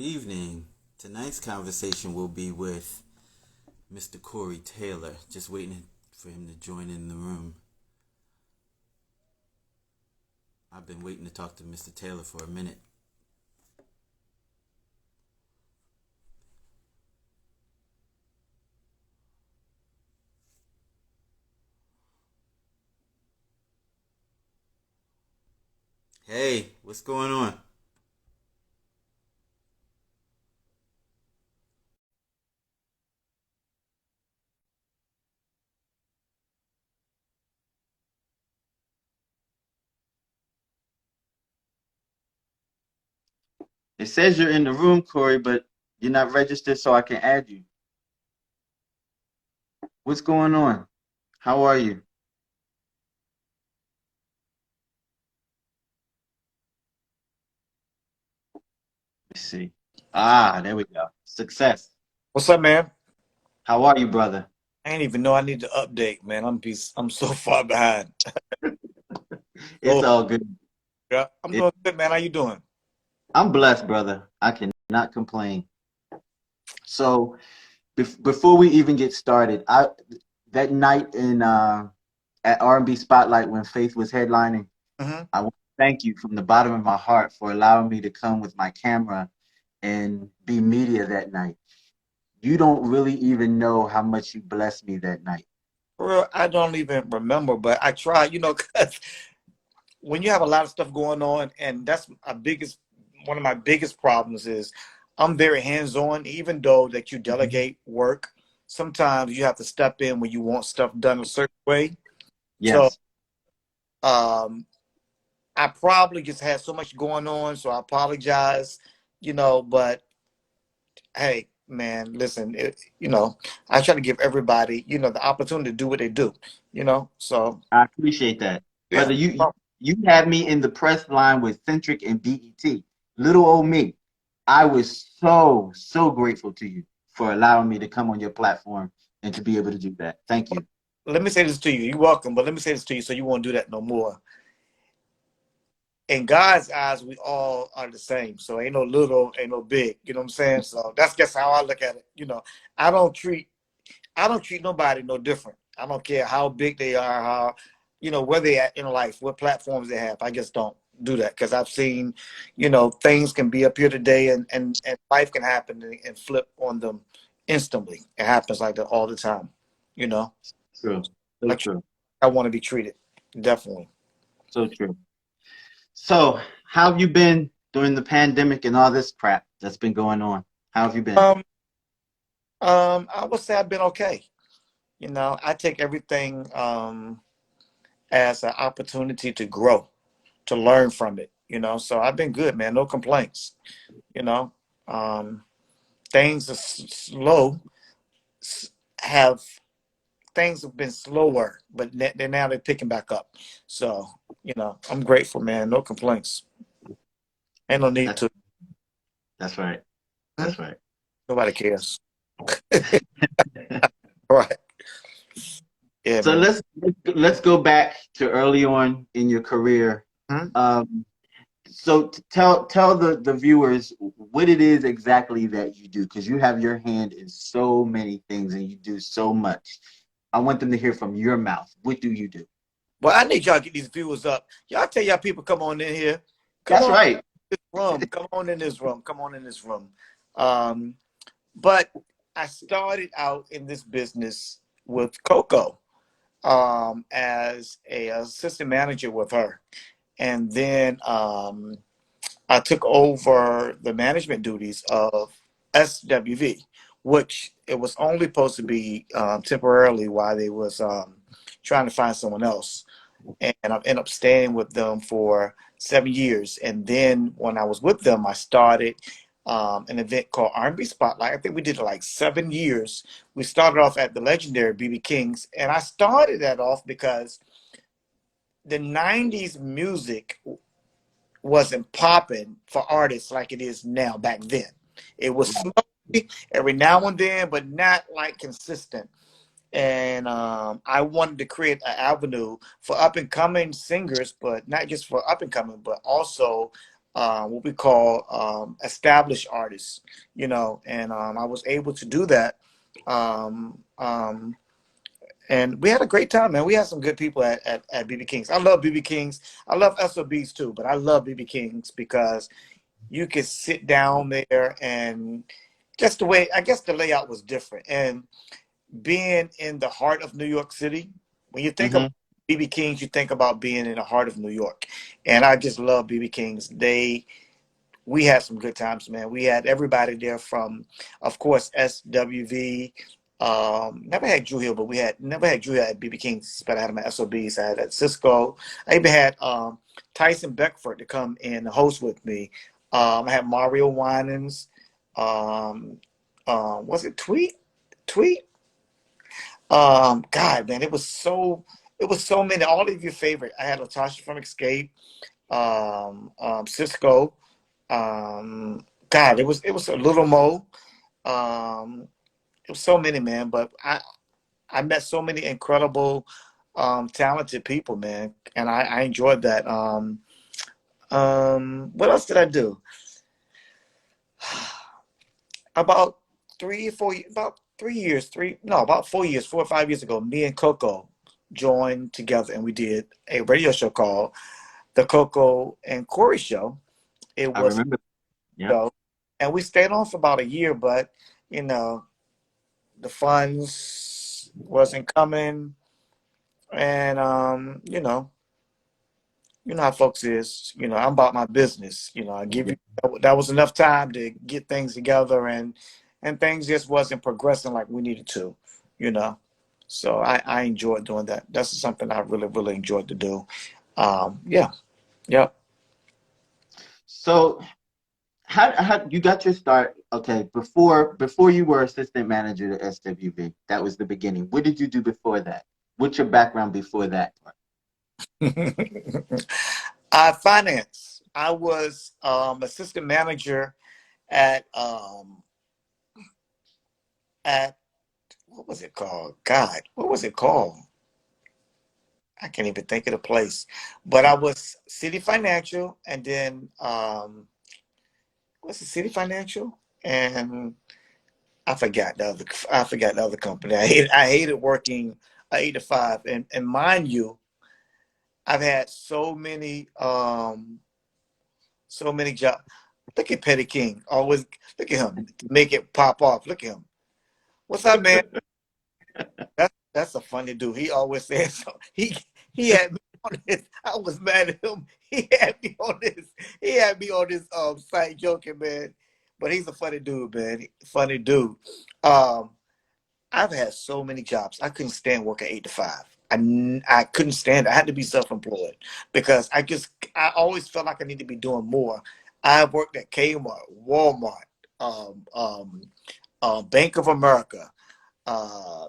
evening. Tonight's conversation will be with Mr. Cory Taylor. Just waiting for him to join in the room. I've been waiting to talk to Mr. Taylor for a minute. Hey, what's going on? It says you're in the room, Cory, but you're not registered, so I can add you. What's going on? How are you? Let's see. Ah, there we go. Success. What's up, man? How are you, brother? I ain't even know I need to update, man. I'm so far behind. It's So all good. yeah, I'm It, doing good, man. How you doing? I'm blessed, brother. I cannot complain. So, before we even get started, I that night in at R&B Spotlight when Faith was headlining, Hmm. I want to thank you from the bottom of my heart for allowing me to come with my camera and be media that night. You don't really even know how much you blessed me that night. For real, I don't even remember, but I try, 'cause when you have a lot of stuff going on, and that's one of my biggest problems is I'm very hands-on, even though that you Mhm. delegate work. Sometimes you have to step in when you want stuff done a certain way. So Yes, um, I probably just had so much going on, so I apologize, but hey, man, listen, I try to give everybody, the opportunity to do what they do, so I appreciate that, yeah. brother. You had me in the press line with Centric and BET. Little old me. I was so grateful to you for allowing me to come on your platform and to be able to do that. Thank you. Let me say this to you. You're welcome, but let me say this to you so you won't do that no more. In God's eyes, we all are the same. So ain't no little, ain't no big. You know what I'm saying? So that's just how I look at it. I don't treat I don't treat nobody no different. I don't care how big they are, where they at in life, what platforms they have. I just don't do that because I've seen, things can be up here today and life can happen and flip on them instantly. It happens like that all the time, you know. True. So Like true. I want to be treated, definitely. So true. So, how have you been during the pandemic and all this crap that's been going on? How have you been? Um, I would say I've been okay. I take everything as an opportunity to grow, to learn from it. So I've been good, man. No complaints. You know, um, things are slow. s- Have things have been slower, but now they're picking back up. So I'm grateful, man. No complaints. Ain't no need That's to. that's right. Hmm? That's right. Nobody cares. All right. Yeah, So man. let's go back to early on in your career. Hmm? Um, so tell the viewers what it is exactly that you do, because you have your hand in so many things and you do so much. I want them to hear from your mouth. What do you do? Well, I need y'all to get these viewers up. Y'all tell y'all people, come on in here. Come That's on right. in this room. Come on in this room. Come on in this room. Um, but I started out in this business with Coco as a assistant manager with her, and then I took over the management duties of SWV, which it was only supposed to be temporarily while they was trying to find someone else. And I ended up staying with them for 7 years. And then when I was with them, I started an event called R&B Spotlight. I think we did it like 7 years. We started off at the legendary BB King's, and I started that off because the '90s music wasn't popping for artists like it is now back then. It was Right. slowly every now and then, but not like consistent. And I wanted to create an avenue for up and coming singers, but not just for up and coming, but also what we call established artists, and I was able to do that. Um, um, and we had a great time, man. We had some good people at BB King's. I love BB King's. I love SOBs too, but I love BB King's because you could sit down there and just the way, I guess the layout was different. And being in the heart of New York City, when you think Hmm. of BB King's, you think about being in the heart of New York. And I just love BB King's. We had some good times, man. We had everybody there from, of course, SWV. Never had Drew Hill, but we had never had Drew Hill at BB King's, but I had him at SOBs. I had at Cisco. I even had Tyson Beckford to come and host with me. I had Mario Winans. Um, was it Tweet? Tweet? God, man, it was so many. All of your favorite. I had Latasha from Escape, Cisco. God, it was a little Mo. Um, it was so many, man. But I met so many incredible, talented people, man, and I enjoyed that. What else did I do? About 3 or 4, about 3 years, about 4 years, 4 or 5 years ago, me and Coco joined together and we did a radio show called the Coco and Cory Show. It I was remember. a Yep. show, and we stayed on for about a year, but you know, the funds wasn't coming, and you know how folks is. I'm about my business. I give you that was enough time to get things together, and things just wasn't progressing like we needed to. You know, so I enjoyed doing that. That's something I really really enjoyed to do. Yeah, yeah. So how you got your start? Okay, before you were assistant manager at SWV, that was the beginning. What did you do before that? What's your background before that? Finance. I was assistant manager at at what was it called? God, what was it called? I can't even think of the place. But I was City Financial, and then what's the City Financial? And I forgot the other company. I hated working 8 to 5, and mind you, I've had so many jobs. Look at Petty King. Always look at him. Make it pop off. Look at him. What's up, man? That's a funny dude. He always says so. He had me on this. I was mad at him. He had me on this. He had me on this site joking, man. But he's a funny dude, man. Funny dude. Um, I've had so many jobs. I couldn't stand working 8 to 5. I couldn't stand it. I had to be self-employed because I always felt like I need to be doing more. I worked at Kmart, Walmart, um, um, Bank of America,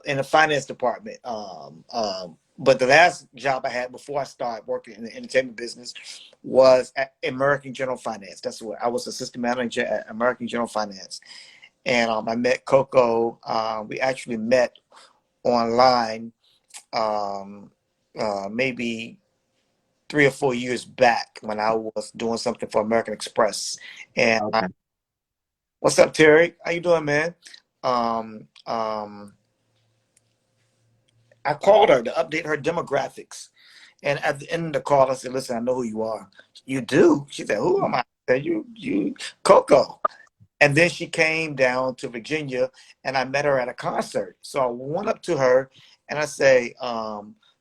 in the finance department. But the last job I had before I started working in the entertainment business was at American General Finance. That's what I was assistant manager at American General Finance. And I met Coco. We actually met online um, maybe 3 or 4 years back when I was doing something for American Express. And Okay. what's up, Terry? How you doing, man? Um, um, I called her to update her demographics. And at the end of the call, I said, "Listen, I know who you are." "You do?" She said, "Who am I?" I said, "You, Coco." And then she came down to Virginia, and I met her at a concert. So I went up to her, and I say,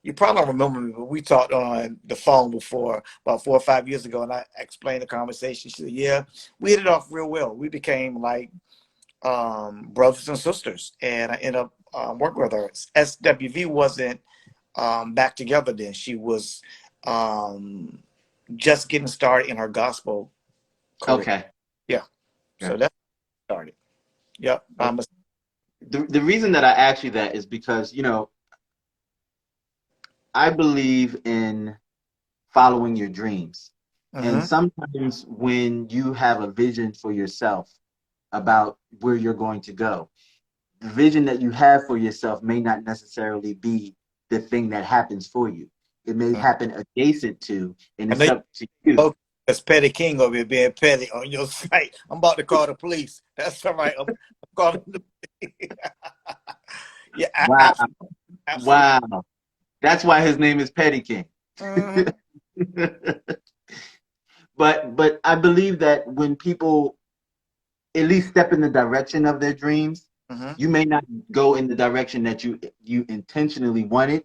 "You probably don't remember me, but we talked on the phone before, about 4 or 5 years ago." And I explained the conversation. She said, "Yeah, we hit it off real well. We became like brothers and sisters." And I ended up working with her. SWV wasn't back together then. She was um, just getting started in her gospel career. Okay. Yeah. So Yeah. that started. Yep. Okay. The reason that I ask you that is because, I believe in following your dreams. And Mhm. sometimes when you have a vision for yourself about where you're going to go, the vision that you have for yourself may not necessarily be the thing that happens for you. It may Mhm. happen adjacent to, and I it's know up to you. you. That's Petty King over here being petty on your site. I'm about to call the police. That's all right. I'm calling the yeah, Wow. absolutely, absolutely. Wow. That's why his name is Petty King. Mm-hmm, But I believe that when people at least step in the direction of their dreams, mm-hmm. you may not go in the direction that you intentionally wanted,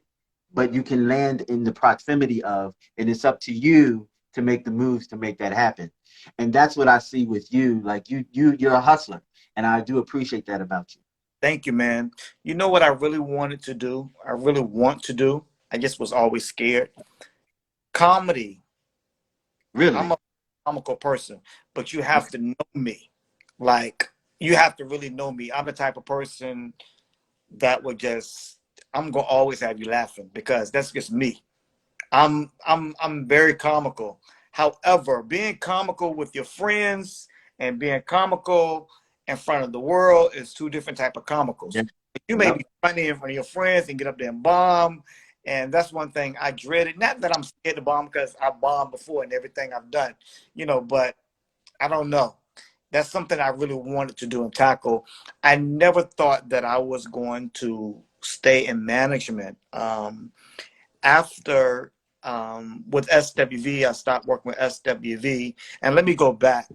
but you can land in the proximity of, and it's up to you to make the moves to make that happen. And that's what I see with you. Like you're a hustler, and I do appreciate that about you. Thank you, man. You know what I really wanted to do? I really want to do. I just was always scared. Comedy. I'm Really? a comical person, but you have to know me. Like, you have to really know me. I'm the type of person that would just, I'm gonna always have you laughing because that's just me. I'm very comical. However, being comical with your friends and being comical in front of the world is two different type of Yeah. comicals. You may Yep. be funny in front of your friends and get up there and bomb, and that's one thing I dreaded. Not that I'm scared to bomb because I bombed before and everything I've done, but I don't know. That's something I really wanted to do and tackle. I never thought that I was going to stay in management. After with SWV, I stopped working with SWV, and let me go back.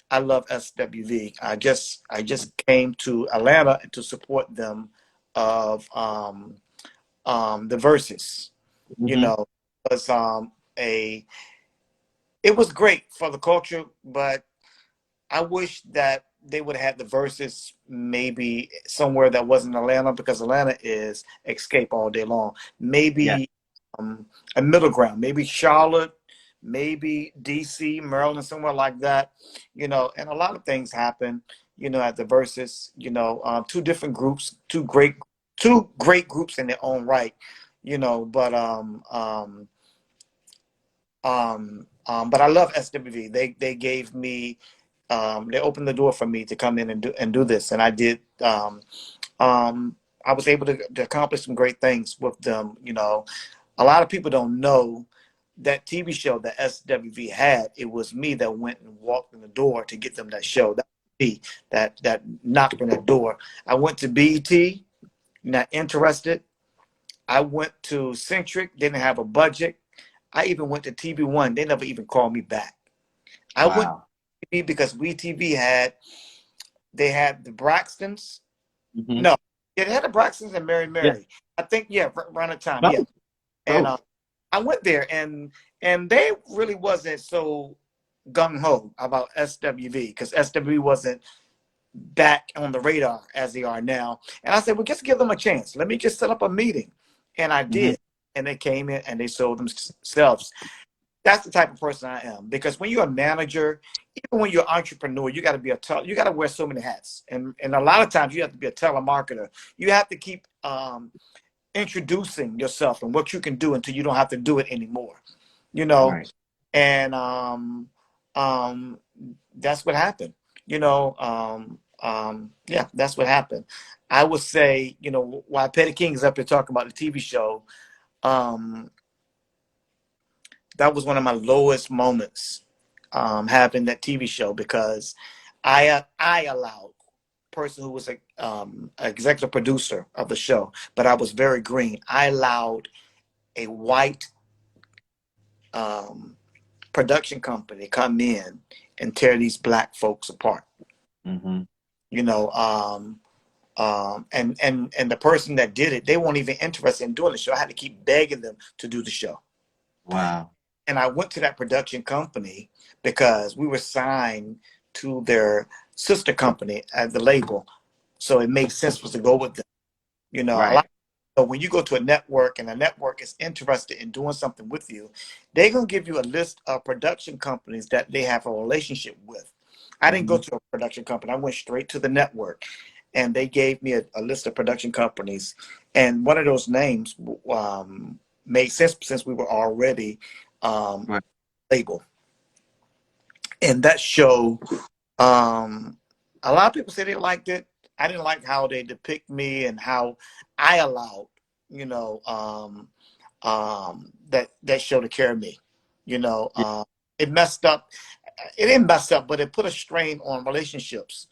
I love SWV. I just came to Atlanta to support them of the verses. You Hmm. know, it was a it was great for the culture, but I wish that they would have had the verses maybe somewhere that wasn't Atlanta because Atlanta is escape all day long. Yeah. Maybe a middle ground, maybe Charlotte, maybe DC, Maryland, somewhere like that. And a lot of things happen. At the verses. Two different groups, two great groups in their own right. But but I love SWV. They gave me they opened the door for me to come in and do this, and I did. Um, I was able to accomplish some great things with them. A lot of people don't know that TV show that SWV had. It was me that went and walked in the door to get them that show. That was me that knocked on that door. I went to BET, not interested. I went to Centric, didn't have a budget. I even went to TV1. They never even called me back. I went Wow. to TV because WeTV they had the Braxtons. Hmm. No, yeah, they had the Braxtons and Mary Yeah. Mary. I think, yeah, around the time, yeah. Both. And Both. I went there, and they really wasn't so gung ho about SWV because SWV wasn't back on the radar as they are now. And I said, well, just give them a chance. Let me just set up a meeting, and I Hmm. did. And they came in and they sold themselves. That's the type of person I am. Because when you're a manager, even when you're an entrepreneur, you got to you got to wear so many hats, and a lot of times you have to be a telemarketer. You have to keep introducing yourself and what you can do until you don't have to do it anymore. You know, Right. and um, that's what happened. Yeah, that's what happened. I would say, while Petty King is up here talking about the TV show, um, that was one of my lowest moments having that TV show because I allowed person who was a executive producer of the show, but I was very green. I allowed a white um, production company come in and tear these black folks apart. Hmm. You know, and the person that did it, they weren't even interested in doing the show. I had to keep begging them to do the show. Wow. And I went to that production company because we were signed to their sister company at the label. So it made sense for us to go with them. A Right. lot. So when you go to a network and a network is interested in doing something with you, they're gonna give you a list of production companies that they have a relationship with. I didn't go Hmm. to a production company. I went straight to the network, and they gave me a list of production companies. And one of those names made sense since we were already um, Right. labeled. And that show, um, a lot of people say they liked it. I didn't like how they depict me and how I allowed, you know, that show to carry me. You know, Yeah. it messed up. It didn't mess up, but it put a strain on relationships,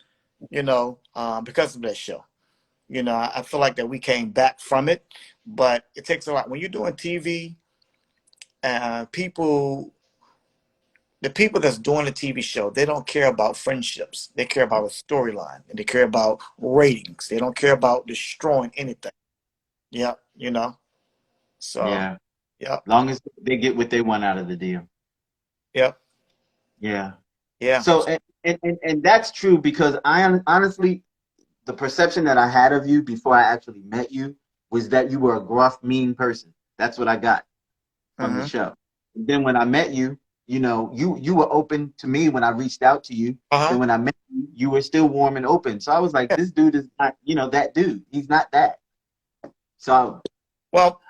because of that show. I feel like that we came back from it, but it takes a lot. When you're doing TV, people, the people that's doing the TV show, they don't care about friendships. They care about a storyline, and they care about ratings. They don't care about destroying anything. Yep, So, Yeah. yep, Long as they get what they want out of the deal. yep, Yeah. yeah. So and that's true because honestly, the perception that I had of you before I actually met you was that you were a gruff, mean person. That's what I got from the Mm-hmm. show. And then when I met you, you were open to me when I reached out to you. Uh-huh. Then when I met you, you were still warm and open. So I was like, Yeah. this dude is not, that dude. He's not that. So Well,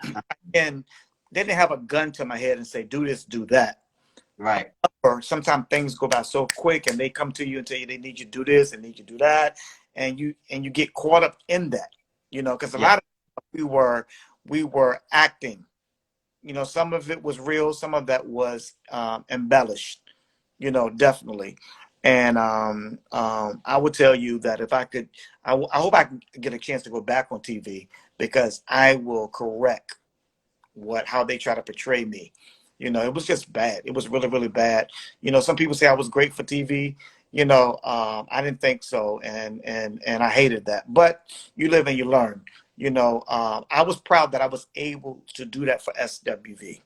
and they didn't have a gun to my head and say, do this, do that. right. Or sometimes things go by so quick and they come to you and tell you they need you to do this and need you to do that. And you get caught up in that, because a Yeah. lot of we were acting. Some of it was real, some of that was embellished, definitely. And I would tell you that if I could, I hope I can get a chance to go back on TV because I will correct how they try to portray me. It was just bad. It was really, really bad. Some people say I was great for TV. I didn't think so, and I hated that. But you live and you learn. I was proud that I was able to do that for SWV.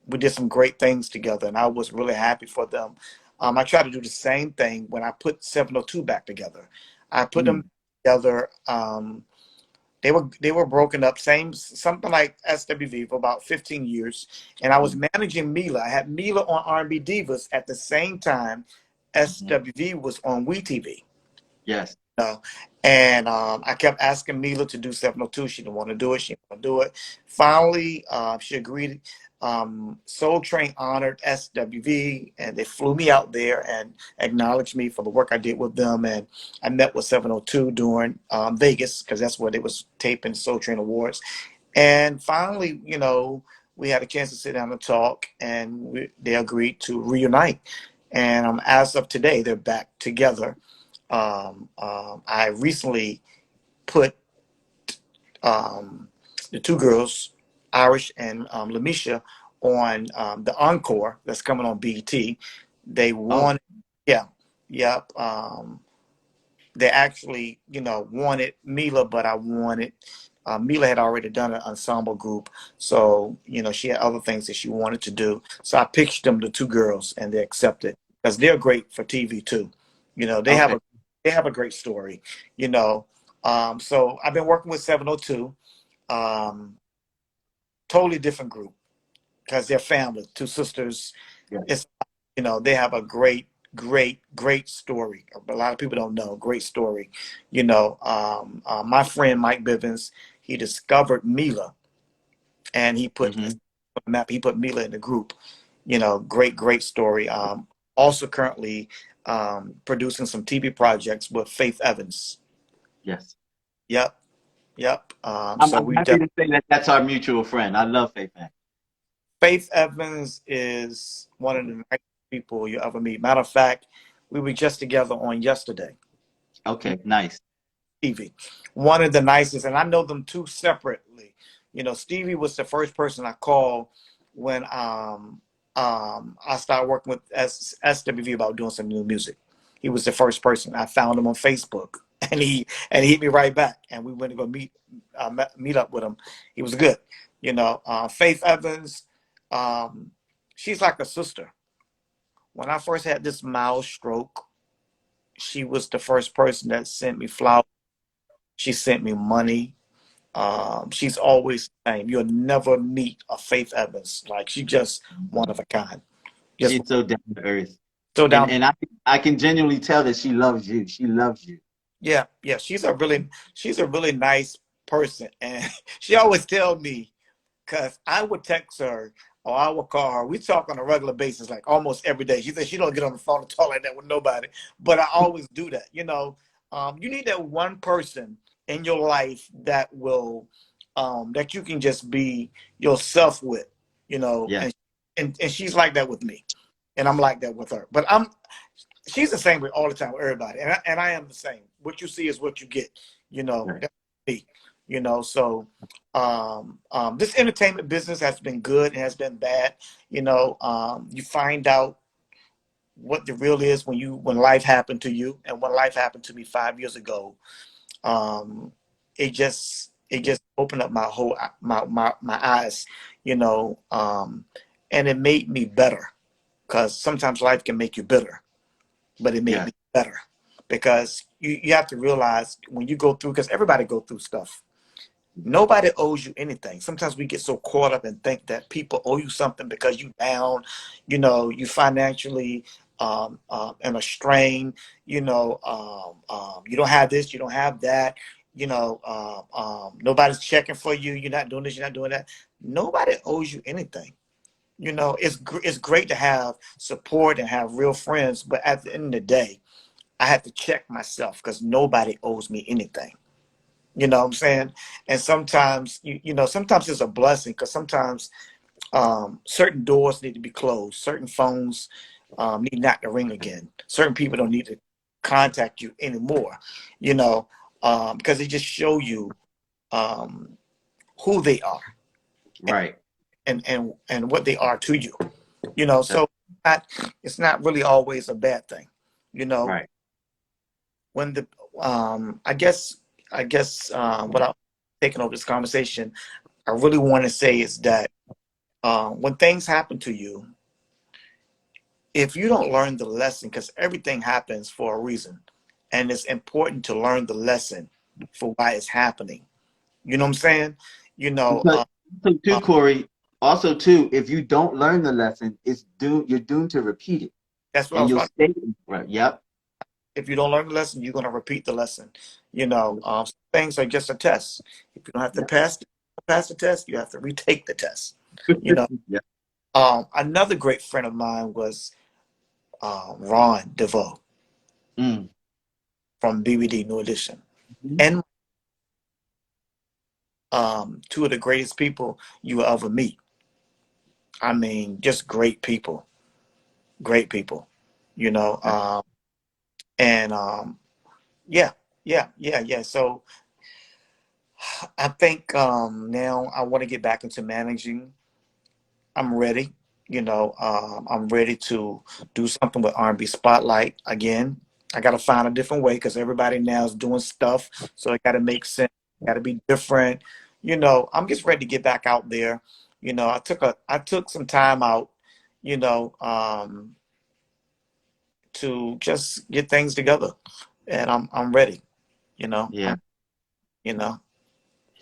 We did some great things together, and I was really happy for them. I tried to do the same thing when I put 702 back together. I put them Mm. together. They were broken up, same something like SWV for about 15 years, and I was managing Mila. I had Mila on R&B Divas at the same time Mhm. SWV was on WeTV. Yes. know, and I kept asking Mila to do 702. She didn't want to do it. She didn't want to do it. Finally, she agreed. Soul Train honored SWV, and they flew me out there and acknowledged me for the work I did with them. And I met with 702 during Vegas because that's where they was taping Soul Train Awards. And finally, we had a chance to sit down and talk, and they agreed to reunite. And as of today, they're back together. I recently put um, the two girls, Irish and Lamisha, on the Encore that's coming on BET. They Oh, won. Yeah, yep. They actually, wanted Mila, but I wanted Mila had already done an ensemble group, so she had other things that she wanted to do. So I pitched them the two girls, and they accepted because they're great for TV too. They have okay. a great story. You know, so I've been working with 702. Um, totally different group because they're family, two sisters. Yeah. It's they have a great, great, great story. A lot of people don't know. Great story. My friend Mike Bivens, he discovered Mila, and he put Hmm. on the map. He put Mila in the group. Great, great story. Also currently producing some TV projects with Faith Evans. Yes. Yep, yep. I'm, So I'm we happy def- to say that that's our mutual friend. I love Faith Mac. Faith Evans is one of the nicest people you ever meet. Matter of fact, we were just together on yesterday. Okay, nice. Stevie, one of the nicest, and I know them two separately. Stevie was the first person I called when I started working with SWV about doing some new music. He was the first person. I found him on Facebook, and he hit me right back, and we went to go meet up with him. He was good. Faith Evans, um, she's like a sister. When I first had this mild stroke, she was the first person that sent me flowers. She sent me money. She's always the same. You'll never meet a Faith Evans. Like she just one of a kind. Just She's so down to earth, so and down. and I can genuinely tell that she loves you. She loves you. Yeah, yeah. She's a really nice person, and she always tell me because I would text her or I would call her. We talk on a regular basis, like almost every day. She said she don't get on the phone and talk like that with nobody, but I always do that. You need that one person in your life that you can just be yourself with. Yes. And and she's like that with me, and I'm like that with her. But she's the same way all the time with everybody, and I am the same. What you see is what you get. You know, Right. that's me. You know, so this entertainment business has been good and has been bad. You know, you find out what the real is when life happened to you, and when life happened to me 5 years ago. Um, it just opened up my eyes. You know, and it made me better, because sometimes life can make you bitter, but it made Yeah. me better, because you have to realize when you go through, because everybody go through stuff. Nobody owes you anything. Sometimes we get so caught up and think that people owe you something because you down, you know, you financially in a strain, you know, you don't have this, you don't have that, you know, nobody's checking for you, you're not doing this, you're not doing that. Nobody owes you anything. You know, it's great to have support and have real friends, but at the end of the day, I have to check myself, because nobody owes me anything. You know what I'm saying? And sometimes, sometimes it's a blessing, because sometimes certain doors need to be closed. Certain phones need not to ring again. Certain people don't need to contact you anymore, you know, because they just show you um, who they are, Right. and what they are to you, you know. That's So it's not really always a bad thing, you know. right. When the without taking over this conversation, I really want to say is that when things happen to you, if you don't learn the lesson, because everything happens for a reason, and it's important to learn the lesson for why it's happening. You know what I'm saying? You know, Because so too, uh, Corey, also too, if you don't learn the lesson, you're doomed to repeat it. that's what I And was you'll about. stay right. Yep. If you don't learn the lesson, you're going to repeat the lesson. You know, some things are just a test. If you don't have to Yep. pass the test, you have to retake the test. You know, Yep. another great friend of mine was Ron DeVoe Mm. from BBD New Edition, Mhm. and two of the greatest people you will ever meet. I mean, just great people, great people. You know, and yeah, yeah. So I think now I want to get back into managing. I'm ready. You know, I'm ready to do something with R&B Spotlight again. I got to find a different way, because everybody now is doing stuff, so it got to make sense. Got to be different. You know, I'm just ready to get back out there. You know, I took some time out. You know, to just get things together, and I'm ready. You know, Yeah. you know,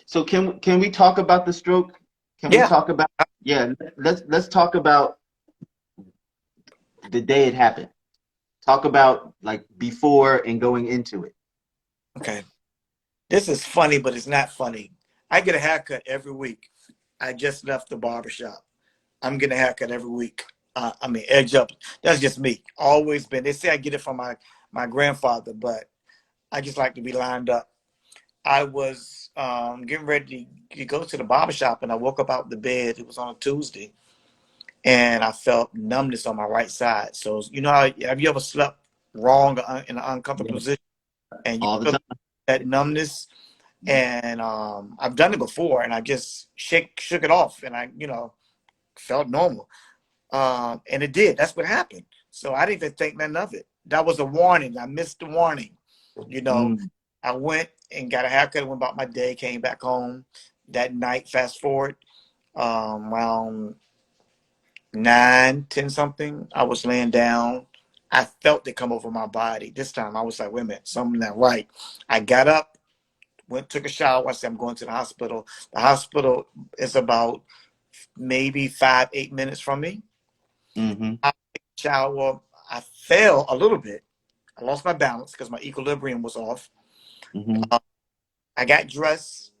So can we talk about the stroke? Can we yeah. talk about yeah, let's talk about the day it happened. Talk about like before and going into it. Okay. This is funny, but it's not funny. I get a haircut every week. I just left the barbershop. I'm getting a haircut every week. I mean, edge up. That's just me. Always been. They say I get it from my grandfather, but I just like to be lined up. I was getting ready to go to the barbershop, and I woke up out the bed. It was on a Tuesday, and I felt numbness on my right side. So, you know, have you ever slept wrong or in an uncomfortable Yeah. position, and you All the feel time. that numbness? And I've done it before, and I just shook it off, and I, felt normal. And it did. That's what happened. So I didn't even think nothing of it. That was a warning. I missed the warning. You know, Mm. I went and got a haircut, went about my day, came back home that night. Fast forward, around 9, 10 something, I was laying down. I felt it come over my body. This time I was like, wait a minute, something not right. I got up, took a shower. I said, I'm going to the hospital. The hospital is about maybe 5, 8 minutes from me. Mm-hmm. I took a shower. I fell a little bit. I lost my balance because my equilibrium was off. Mm-hmm. Uh, I got dressed,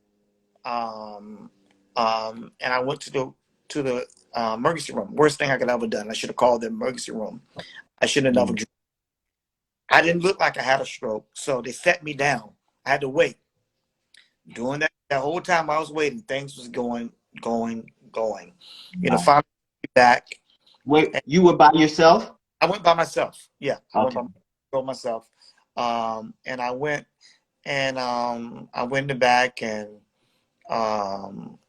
and I went to the emergency room. Worst thing I could ever done. I should have called the emergency room. I should have never. Mm. I didn't look like I had a stroke, so they set me down. I had to wait. During that whole time I was waiting, things was going. You know, Wow. finally back. Wait, you were by yourself? I went by myself. Yeah, I went Okay. by myself. And I went and I went in the back and um,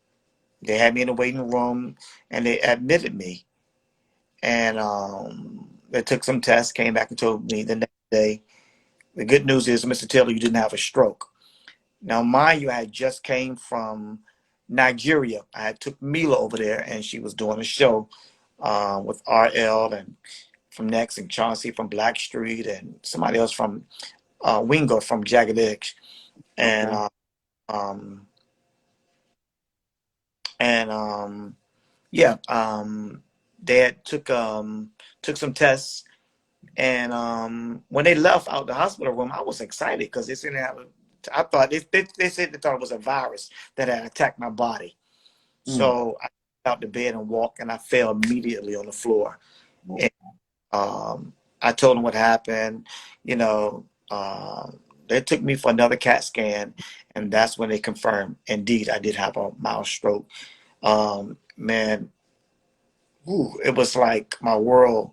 they had me in the waiting room and they admitted me. And they took some tests, came back and told me the next day, the good news is, Mr. Taylor, you didn't have a stroke. Now, mind you, I had just came from Nigeria. I had took Mila over there and she was doing a show with RL and from Next and Chauncey from Blackstreet and somebody else from Wingo from Jagged Edge. And Okay. um, and yeah, they had took some tests. And when they left out the hospital room, I was excited because they didn't have. I thought they said they thought it was a virus that had attacked my body. Mm. So I got out the bed and walked, and I fell immediately on the floor. And I told them what happened. You know, they took me for another CAT scan, and that's when they confirmed, indeed, I did have a mild stroke. Man, it was like my world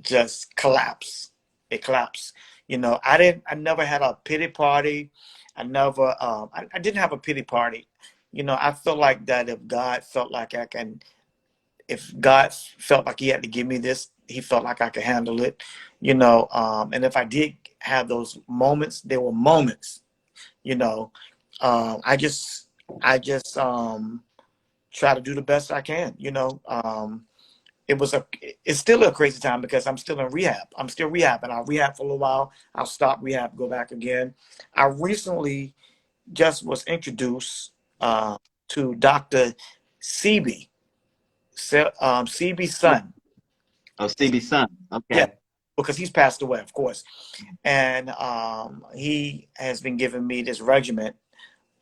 just collapsed. It collapsed. You know, I never had a pity party. I didn't have a pity party. You know, I feel like that if God felt like he had to give me this, he felt like I could handle it. You know, and if I did have those moments, there were moments, you know, I just try to do the best I can, you know. It's still a crazy time because I'm still in rehab. I'm still rehabbing. I'll rehab for a little while. I'll stop rehab, go back again. I recently just was introduced to Dr. CB, CB's son. Oh, CB Sun. Yeah, Okay. because he's passed away, of course. And he has been giving me this regimen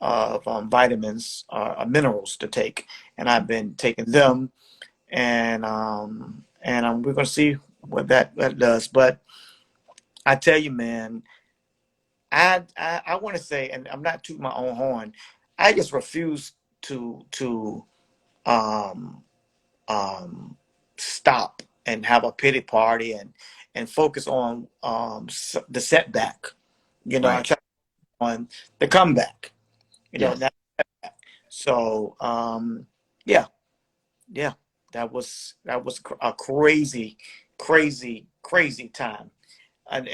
of vitamins, minerals to take. And I've been taking them and we're gonna see what that does. But I tell you, man, I want to say, and I'm not tooting my own horn. I just refuse to um, um, stop and have a pity party and focus on the setback. You know, I Right. try on the comeback. You know, Yes. that, so yeah, yeah, that was a crazy, crazy, crazy time. And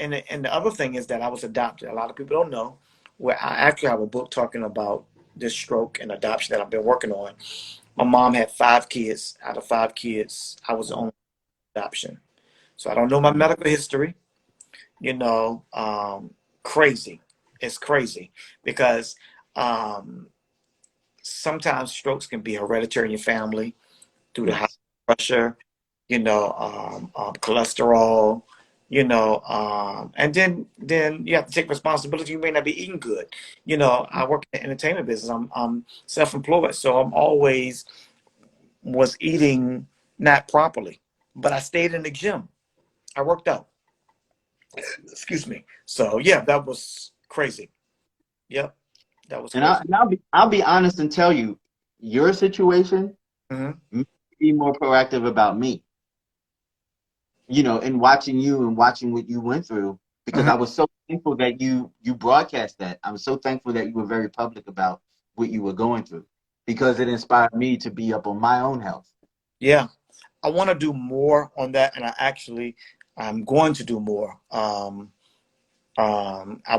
the other thing is that I was adopted. A lot of people don't know. Where I actually have a book talking about this stroke and adoption that I've been working on. My mom had 5 kids. Out of 5 kids, I was the only adoption. So I don't know my medical history. You know, crazy. It's crazy because um, sometimes strokes can be hereditary in your family through the high Yes. pressure, you know, cholesterol, you know, and then you have to take responsibility. You may not be eating good. You know, I work in the entertainment business. I'm self-employed, so I'm always was eating not properly, but I stayed in the gym. I worked out. Excuse me. So yeah, that was crazy. Yep, that was And crazy. I'll be honest and tell you, your situation Hmm. made me be more proactive about me. You know, in watching you and watching what you went through, because Hmm. I was so thankful that you broadcast that. I was so thankful that you were very public about what you were going through, because it inspired me to be up on my own health. Yeah, I want to do more on that, and I'm going to do more. I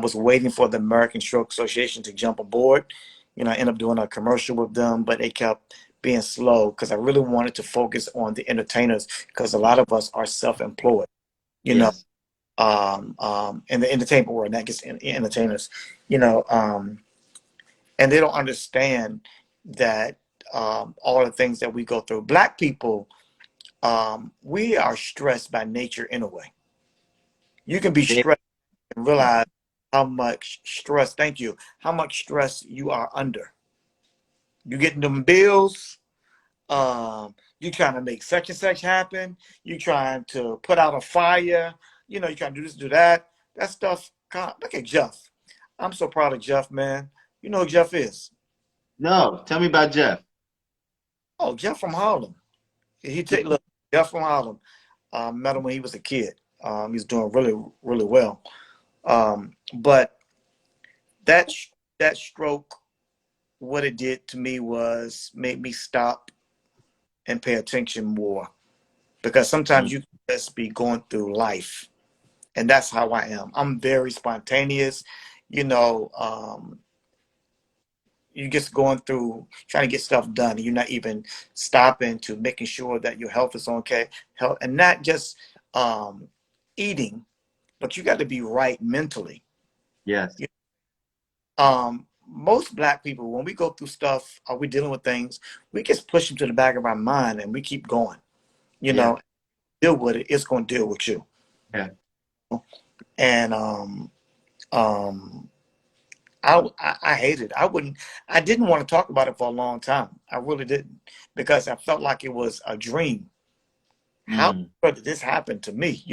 was waiting for the American Stroke Association to jump aboard. You know, I ended up doing a commercial with them, but they kept being slow because I really wanted to focus on the entertainers because a lot of us are self-employed. You know, Yes. in the entertainment world, not just entertainers. You know, and they don't understand that all the things that we go through. Black people, we are stressed by nature in a way. You can be They- stressed and realize how much stress, thank you, how much stress you are under. You getting them bills, you trying to make such and such happen, you trying to put out a fire, you know, you trying to do this, do that. That stuff, God, look at Jeff. I'm so proud of Jeff, man. You know who Jeff is? No, tell me about Jeff. Oh, Jeff from Harlem. He take look, Jeff from Harlem. Met him when he was a kid. He's doing really, really well. But that that stroke, what it did to me was made me stop and pay attention more, because sometimes Mm. you just be going through life, and that's how I am. I'm very spontaneous, you know. You just going through trying to get stuff done, and you're not even stopping to making sure that your health is okay, health, and not just um, eating, but you got to be right mentally. Yes. Most black people, when we go through stuff or we're dealing with things, we just push them to the back of our mind and we keep going. You Yeah. know, deal with it. It's going to deal with you. Yeah. And um, I hated it. I didn't want to talk about it for a long time. I really didn't, because I felt like it was a dream. How Mm. did this happen to me?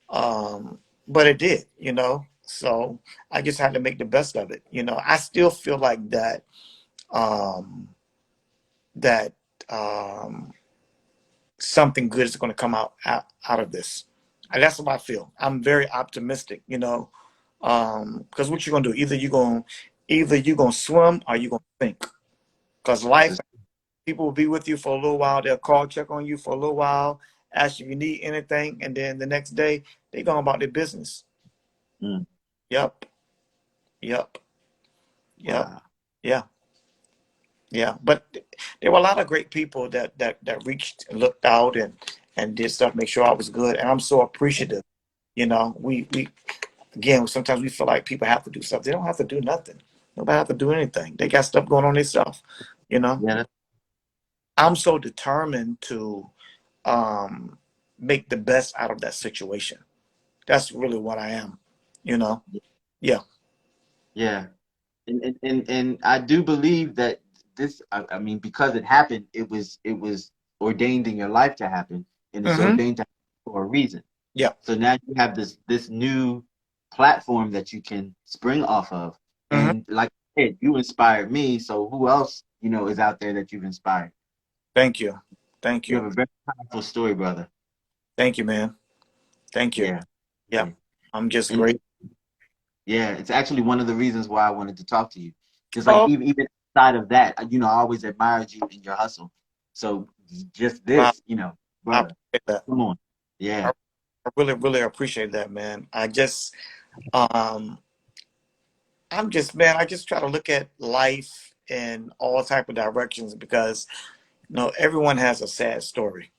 Um, but it did. So I just had to make the best of it. I still feel like um, that um, something good is going to come out of this. And that's what I feel. I'm very optimistic. Because what you're gonna do? Either you're gonna swim or you're gonna sink. Because life, people will be with you for a little while. They'll call, check on you for a little while, ask if you need anything, and then the next day they go about their business. Mm. Yep, yep, yep, Wow. yeah, yeah. But there were a lot of great people that reached and looked out and did stuff, make sure I was good, and I'm so appreciative. We again, sometimes we feel like people have to do stuff. They don't have to do nothing. Nobody have to do anything. They got stuff going on themselves. You know, Yeah. I'm so determined to um, make the best out of that situation. That's really what I am. You know, yeah. Yeah. And I do believe that this, I mean, because it happened, it was ordained in your life to happen, and it's Mm-hmm. ordained to happen for a reason. Yeah. So now you have this new platform that you can spring off of. Mm-hmm. And like I said, you inspired me. So who else, is out there that you've inspired? Thank you. Thank You you. have a very powerful story, brother. Thank you, man. Thank you. Yeah. Yeah. Yeah. I'm just And great. yeah, it's actually one of the reasons why I wanted to talk to you. Because like Oh, even outside of that, I always admired you and your hustle. So just wow. this, I brother, appreciate that. come on. I, Yeah. I really, really appreciate that, man. Um, I just try to look at life in all type of directions, because everyone has a sad story.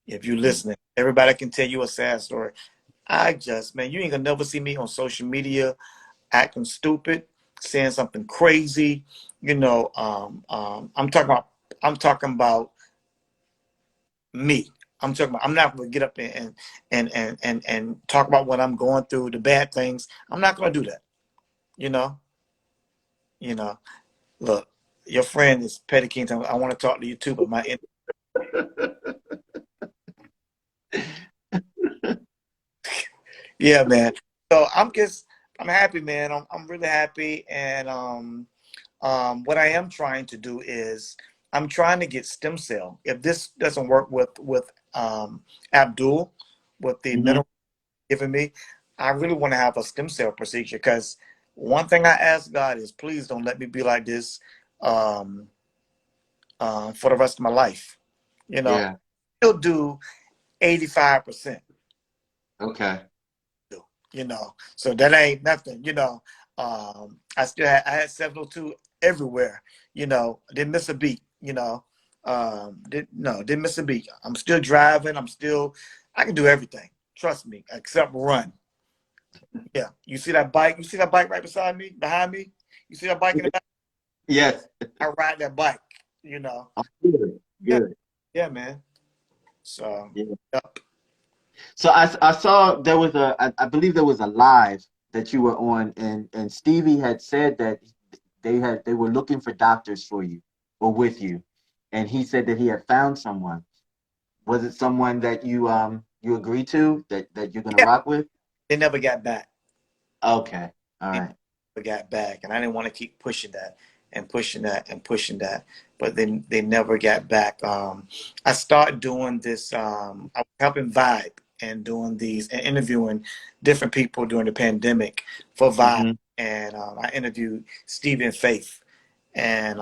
If you Mm. listening, everybody can tell you a sad story. Man, you ain't gonna never see me on social media acting stupid, saying something crazy. I'm talking about me. I'm not gonna get up and talk about what I'm going through, the bad things. I'm not gonna do that. You know, you know. Look, your friend is Petty King. I want to talk to you too, but yeah, man. So I'm happy, man. I'm really happy, and what I am trying to do is I'm trying to get stem cell. If this doesn't work with Abdul, with the Hmm. mineral giving me, I really want to have a stem cell procedure, because one thing I ask God is, please don't let me be like this um, for the rest of my life. Yeah. He'll do 85%. Okay. So that ain't nothing. I had 702 everywhere. Didn't miss a beat. Didn't miss a beat. I'm still driving. I can do everything. Trust me, except run. Yeah, you see that bike? You see that bike right beside me, behind me? You see that bike in the back? Yes. I ride that bike. You know. Oh, good. Yeah, Good. yeah, man. So, Yeah. yep. So I saw there was I believe there was a live that you were on, and Stevie had said that they were looking for doctors for you or with you, and he said that he had found someone. Was it someone that you agreed to that you're gonna Yeah, rock with? they never got back. Okay. All They right. never got back, and I didn't want to keep pushing that and pushing that and pushing that. but then they never got back. I started doing this. I was helping Vibe and doing these and interviewing different people during the pandemic for Vibe, Hmm. and I interviewed Stephen Faith, and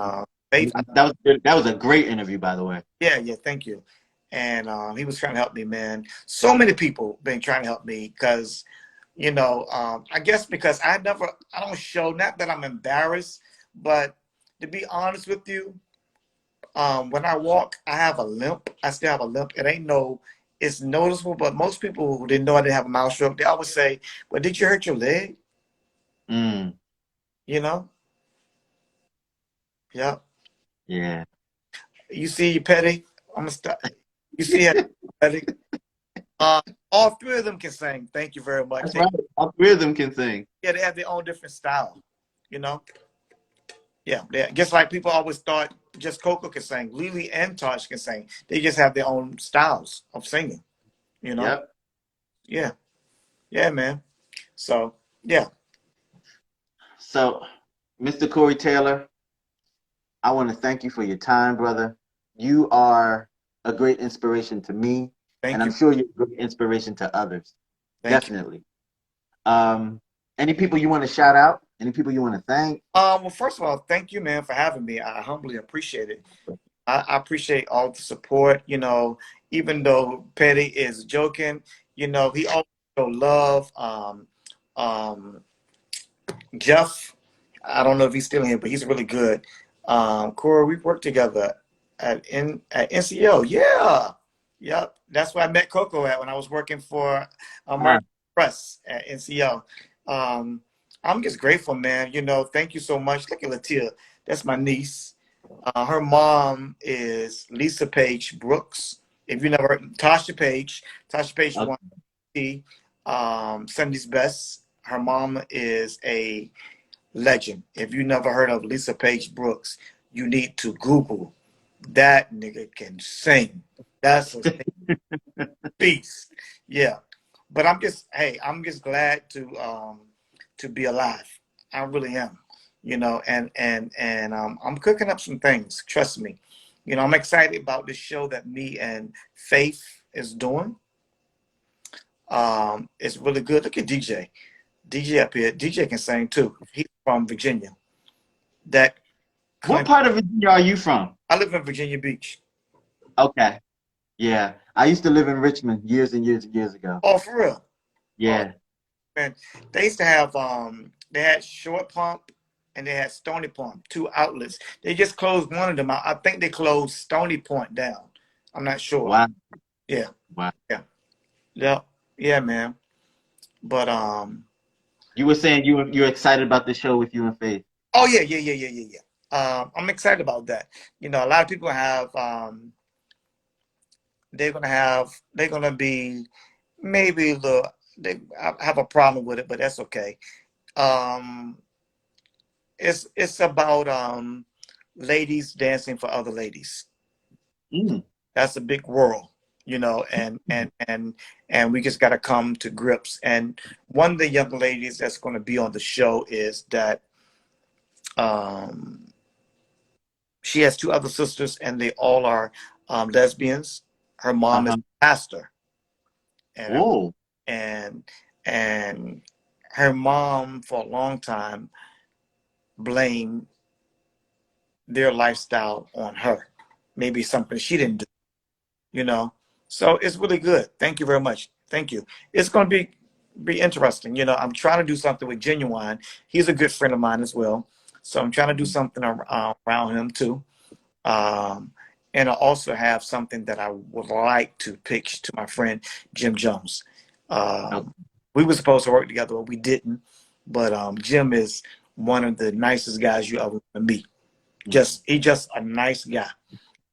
Faith. That was good. That was a great interview, by the way. Yeah, yeah, thank you. And he was trying to help me, man. So many people been trying to help me because, I guess because I don't show, not that I'm embarrassed, but to be honest with you, when I walk, I have a limp. I still have a limp. It's noticeable, but most people who didn't know I didn't have a mouse stroke, they always say, "Well, did you hurt your leg?" Mm, You know? Yeah. yeah. You see, Petty. I'm gonna stop. You see, Petty. Uh, all three of them can sing. Thank you very much. That's right. All three of them can sing. Yeah, they have their own different style. You know. Yeah, just like people always thought just Coco could sing. Lily and Tosh can sing. They just have their own styles of singing. You know. Yep. Yeah. Yeah, man. So yeah. So, Mr. Cory Taylor, I want to thank you for your time, brother. You are a great inspiration to me, and Thank I'm you. sure you're a great inspiration to others. Thank you. Definitely. Any people you want to shout out? Any people you want to thank? Well, first of all, thank you, man, for having me. I humbly appreciate it. I appreciate all the support. Even though Petty is joking, he always show love. Um, Jeff, I don't know if he's still in here, but he's really good. Corey, we worked together at NCO. Yeah, yep. That's where I met Coco at when I was working for Ah, American Press at NCO. Um, I'm just grateful, man. Thank you so much. Look at Latia. That's my niece. Her mom is Lisa Page Brooks. If you never heard Tasha Page okay. won Sunday's Best. Her mom is a legend. If you never heard of Lisa Page Brooks, you need to Google. That nigga can sing. That's a beast. Yeah. But I'm just glad to be alive. I really am. And I'm cooking up some things. Trust me. I'm excited about this show that me and Faith is doing. It's really good. Look at DJ. DJ up here. DJ can sing too. He's from Virginia. That What Clint. part of Virginia are you from? I live in Virginia Beach. Okay. Yeah. I used to live in Richmond years and years and years ago. Oh, for real. Oh, Yeah. man. They used to have they had Short Pump and they had Stony Point, two outlets. They just closed one of them. I think they closed Stony Point down. I'm not sure. Wow. Yeah. Wow. Yeah. Yeah. Yeah, man. But You were saying you're excited about the show with you and Faith. oh yeah, yeah, yeah, yeah, yeah, yeah. I'm excited about that. A lot of people have they're gonna be maybe they have a problem with it, but that's okay. Um, it's about ladies dancing for other ladies. Mm. That's a big world, and we just got to come to grips. And one of the young ladies that's going to be on the show is that um, she has two other sisters, and they all are lesbians. Her mom is Uh-huh. a pastor, and her Whoa. and and her mom for a long time blamed their lifestyle on her. Maybe something she didn't do, you know. So it's really good. Thank you very much. Thank you. It's going to be interesting. I'm trying to do something with Genuine. He's a good friend of mine as well. So I'm trying to do something around him too. Um, and I also have something that I would like to pitch to my friend Jim Jones. Okay. We were supposed to work together, but we didn't. But Jim is one of the nicest guys you ever meet. He's just a nice guy.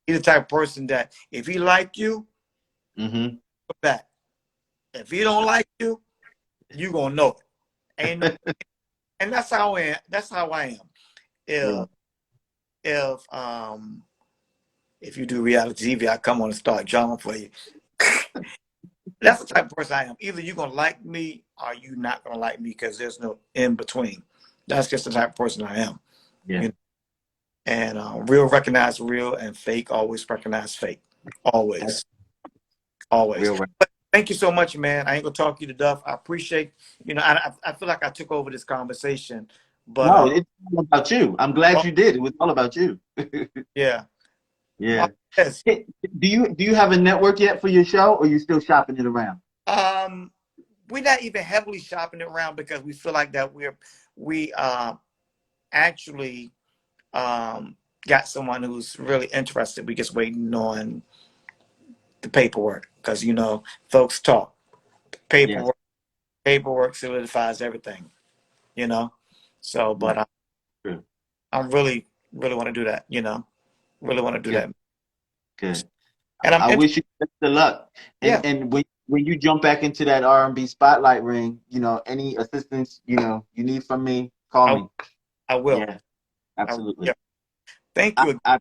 He's the type of person that if he like you, Mm-hmm. go back. If he don't like you, you gonna know it. Ain't no, and that's how I am. That's how I am. Yeah. If if um if you do reality TV, I come on and start drama for you. That's the type of person I am. Either you're gonna like me or you not gonna like me because there's no in between. That's just the type of person I am. Yeah. You know? And real recognize real, and fake always recognize fake. That's Always, always. real. But thank you so much, man. I ain't gonna talk you to death. I appreciate, I feel like I took over this conversation, but No, it's all about you. I'm glad oh, you did. It was all about you. yeah. Oh, Yeah. yes. Hey, do you have a network yet for your show, or you still shopping it around? Um, we're not even heavily shopping it around because we feel like that we actually got someone who's really interested. We just waiting on the paperwork because folks talk. Yes. Paperwork solidifies everything. You know, so Yes. but True. I'm really really want to do that. Really want to do Good. that, Good. and I'm I interested. wish you the best of luck. Yeah, And when you jump back into that R&B spotlight ring, any assistance you need from me, call I me. I will. Yeah, absolutely. Yeah. Thank I, you. I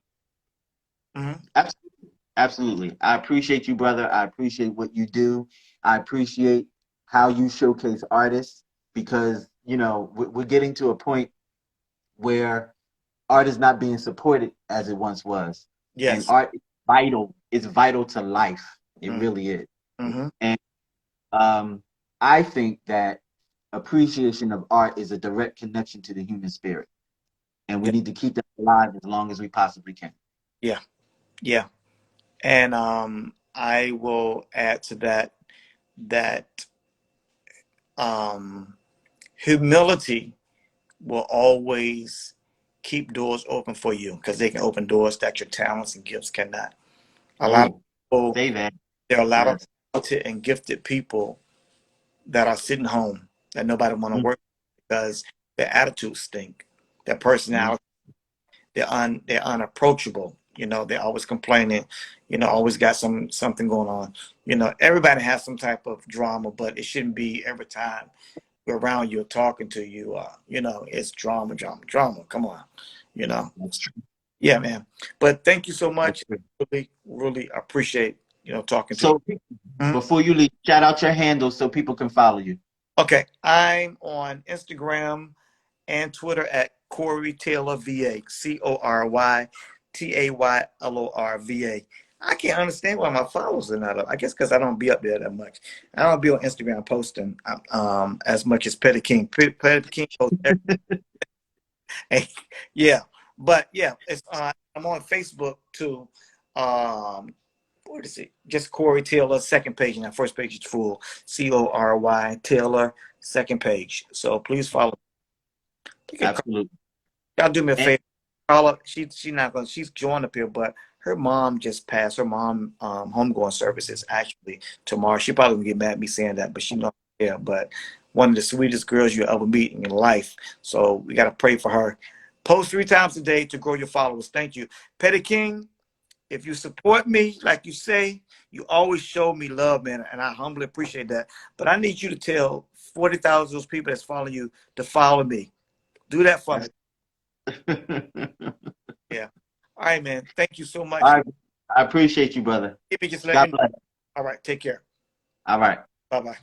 Mm-hmm. absolutely, absolutely. I appreciate you, brother. I appreciate what you do. I appreciate how you showcase artists because we're getting to a point where art is not being supported as it once was, and Yes. art is vital. It's vital to life. It Mm-hmm. really is. Mm-hmm. And I think that appreciation of art is a direct connection to the human spirit, and we Yeah. need to keep that alive as long as we possibly can. Yeah. Yeah. And I will add to that um, humility will always keep doors open for you because they can open doors that your talents and gifts cannot. A lot of Oh, people, say that. there are a lot of Yes. talented and gifted people that are sitting home that nobody want to Mm, work with because their attitudes stink, their mm, personality, they're unapproachable. They're always complaining. Always got something going on. Everybody has some type of drama, but it shouldn't be every time we're around you or talking to you. It's drama, drama, drama. Come on, you know. that's true. Yeah, man. But thank you so That's much. true. Really, really appreciate talking to you. So Mhm. before you leave, shout out your handle so people can follow you. Okay, I'm on Instagram and Twitter at Cory Taylor VA. CoryTaylorVA. I can't understand why my followers are not up. I guess because I don't be up there that much. I don't be on Instagram posting as much as Petty King. Petty King posts yeah, but yeah, it's I'm on Facebook too. Um, what is it? Just Cory Taylor, second page, and that first page is full. Cory Taylor, second page. So please follow. You can Absolutely. y'all do me a And favor. Carla, she not gonna. She's joined up here, but her mom just passed. Her mom homegoing services actually tomorrow. She probably gonna get mad at me saying that, but she not here. But one of the sweetest girls you ever meet in your life. So we gotta pray for her. Post 3 times a day to grow your followers. Thank you, Petty King. If you support me, like you say, you always show me love, man, and I humbly appreciate that. But I need you to tell 40,000 of those people that's following you to follow me. Do that for me. that's Yeah. All right, man. Thank you so all much. right. I appreciate you, brother. Give me just let God me know. bless. All right. Take care. All right. Bye bye.